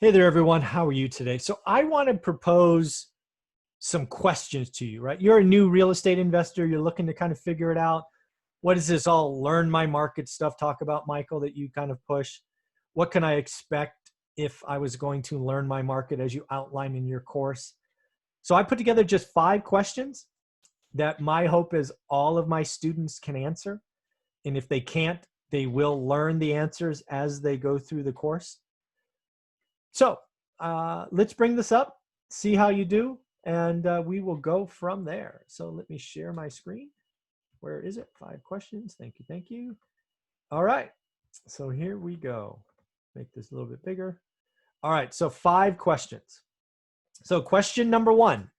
Hey there, everyone. How are you today? So I want to propose some questions to you, right? You're a new real estate investor. You're looking to kind of figure it out. What is this all learn my market stuff talk about, Michael, that you kind of push? What can I expect if I was going to learn my market as you outline in your course? So I put together just 5 questions that my hope is all of my students can answer. And if they can't, they will learn the answers as they go through the course. So let's bring this up, see how you do, and we will go from there. So let me share my screen. Where is it? 5 questions. Thank you. Thank you. All right. So here we go. Make this a little bit bigger. All right. So 5 questions. So question number 1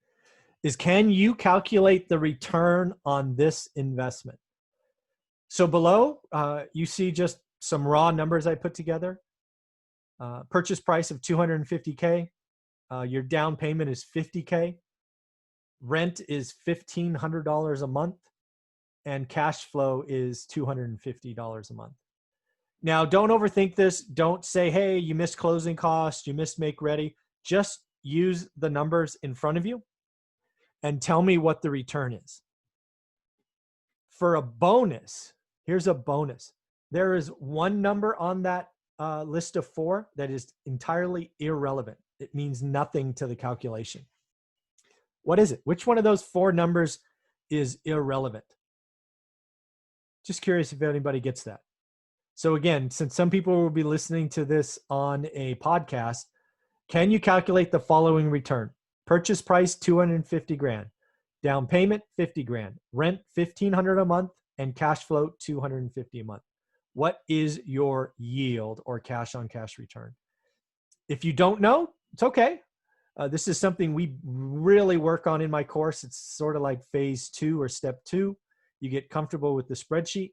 is, can you calculate the return on this investment? So below, you see just some raw numbers I put together. Purchase price of $250K. Your down payment is $50K. Rent is $1,500 a month. And cash flow is $250 a month. Now, don't overthink this. Don't say, hey, you missed closing costs, you missed make ready. Just use the numbers in front of you and tell me what the return is. For a bonus, here's a bonus. There is one number on that list of 4 that is entirely irrelevant. It means nothing to the calculation. What is it? Which one of those 4 numbers is irrelevant? Just curious if anybody gets that. So again, since some people will be listening to this on a podcast, can you calculate the following return? Purchase price, 250 grand. Down payment, 50 grand. Rent, 1,500 a month. And cash flow, 250 a month. What is your yield or cash on cash return? If you don't know, it's okay. This is something we really work on in my course. It's sort of like phase 2 or step 2. You get comfortable with the spreadsheet.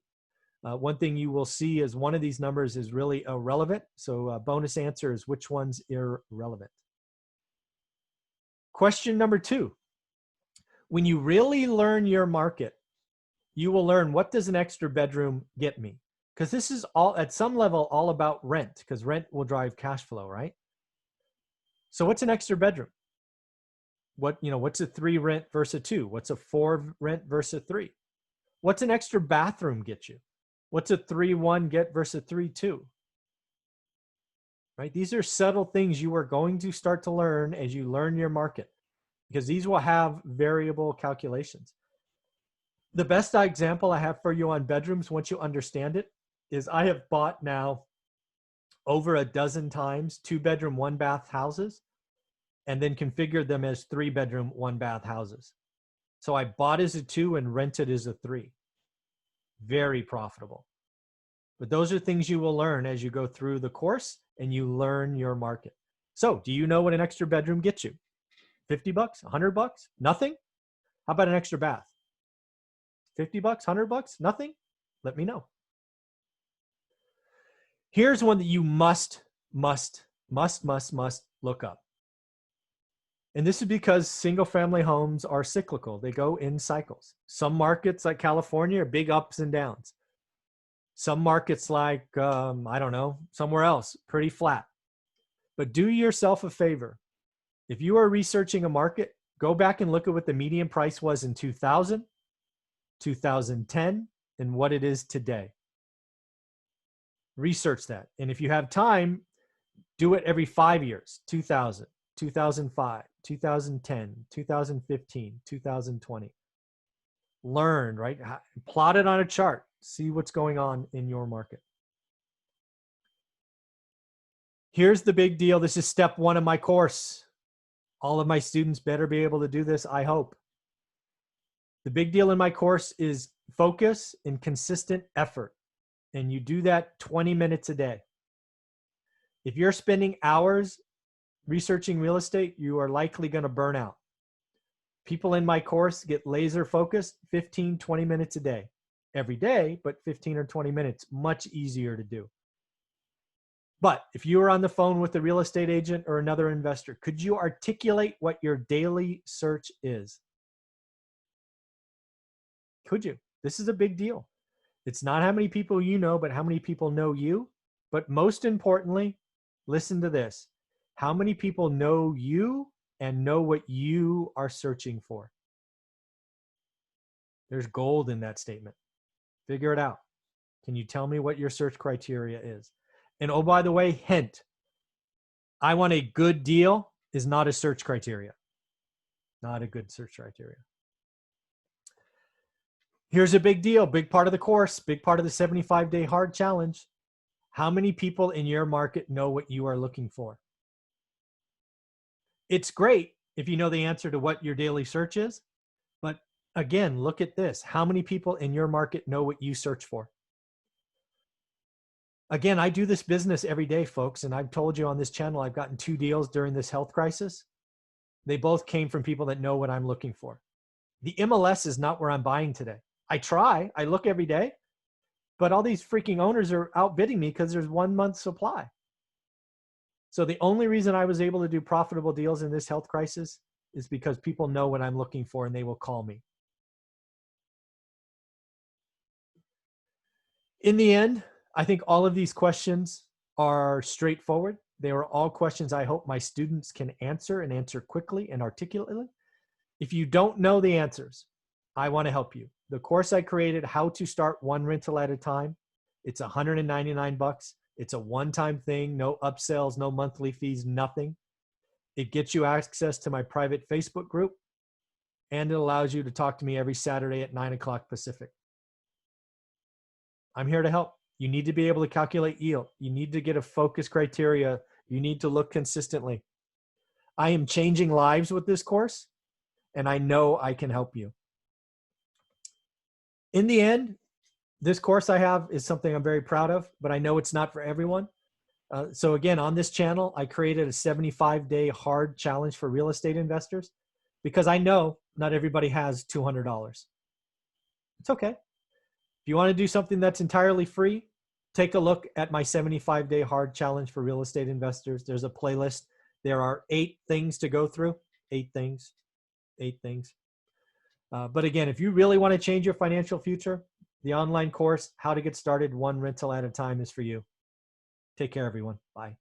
One thing you will see is one of these numbers is really irrelevant. So bonus answer is which one's irrelevant. Question number 2. When you really learn your market, you will learn, what does an extra bedroom get me? Because this is all, at some level, all about rent, because rent will drive cash flow, right? So what's an extra bedroom? What's a 3 rent versus a 2? What's a 4 rent versus a 3? What's an extra bathroom get you? What's a 3-1 get versus a 3-2? Right? These are subtle things you are going to start to learn as you learn your market, because these will have variable calculations. The best example I have for you on bedrooms, once you understand it, is I have bought now over a dozen times 2-bedroom, 1-bath houses, and then configured them as 3-bedroom, 1-bath houses. So I bought as a 2 and rented as a 3. Very profitable. But those are things you will learn as you go through the course and you learn your market. So do you know what an extra bedroom gets you? $50, $100, nothing? How about an extra bath? $50, $100, nothing? Let me know. Here's one that you must look up. And this is because single family homes are cyclical. They go in cycles. Some markets like California are big ups and downs. Some markets like, I don't know, somewhere else, pretty flat. But do yourself a favor. If you are researching a market, go back and look at what the median price was in 2000, 2010, and what it is today. Research that. And if you have time, do it every 5 years, 2000, 2005, 2010, 2015, 2020. Learn, right? Plot it on a chart. See what's going on in your market. Here's the big deal. This is step 1 of my course. All of my students better be able to do this, I hope. The big deal in my course is focus and consistent effort. And you do that 20 minutes a day. If you're spending hours researching real estate, you are likely going to burn out. People in my course get laser focused 15, 20 minutes a day. Every day, but 15 or 20 minutes, much easier to do. But if you are on the phone with a real estate agent or another investor, could you articulate what your daily search is? Could you? This is a big deal. It's not how many people you know, but how many people know you. But most importantly, listen to this. How many people know you and know what you are searching for? There's gold in that statement. Figure it out. Can you tell me what your search criteria is? And oh, by the way, hint, I want a good deal is not a search criteria. Not a good search criteria. Here's a big deal, big part of the course, big part of the 75-day hard challenge. How many people in your market know what you are looking for? It's great if you know the answer to what your daily search is, but again, look at this. How many people in your market know what you search for? Again, I do this business every day, folks, and I've told you on this channel, I've gotten 2 deals during this health crisis. They both came from people that know what I'm looking for. The MLS is not where I'm buying today. I try, I look every day, but all these freaking owners are outbidding me because there's 1 month supply. So the only reason I was able to do profitable deals in this health crisis is because people know what I'm looking for and they will call me. In the end, I think all of these questions are straightforward. They are all questions I hope my students can answer and answer quickly and articulately. If you don't know the answers, I want to help you. The course I created, How to Start One Rental at a Time, it's $199. It's a one-time thing, no upsells, no monthly fees, nothing. It gets you access to my private Facebook group, and it allows you to talk to me every Saturday at 9 o'clock Pacific. I'm here to help. You need to be able to calculate yield. You need to get a focus criteria. You need to look consistently. I am changing lives with this course, and I know I can help you. In the end, this course I have is something I'm very proud of, but I know it's not for everyone. So again, on this channel, I created a 75-day hard challenge for real estate investors because I know not everybody has $200. It's okay. If you want to do something that's entirely free, take a look at my 75-day hard challenge for real estate investors. There's a playlist. There are 8 things to go through. 8 things. 8 things. But again, if you really want to change your financial future, the online course, How to Get Started One Rental at a Time, is for you. Take care, everyone. Bye.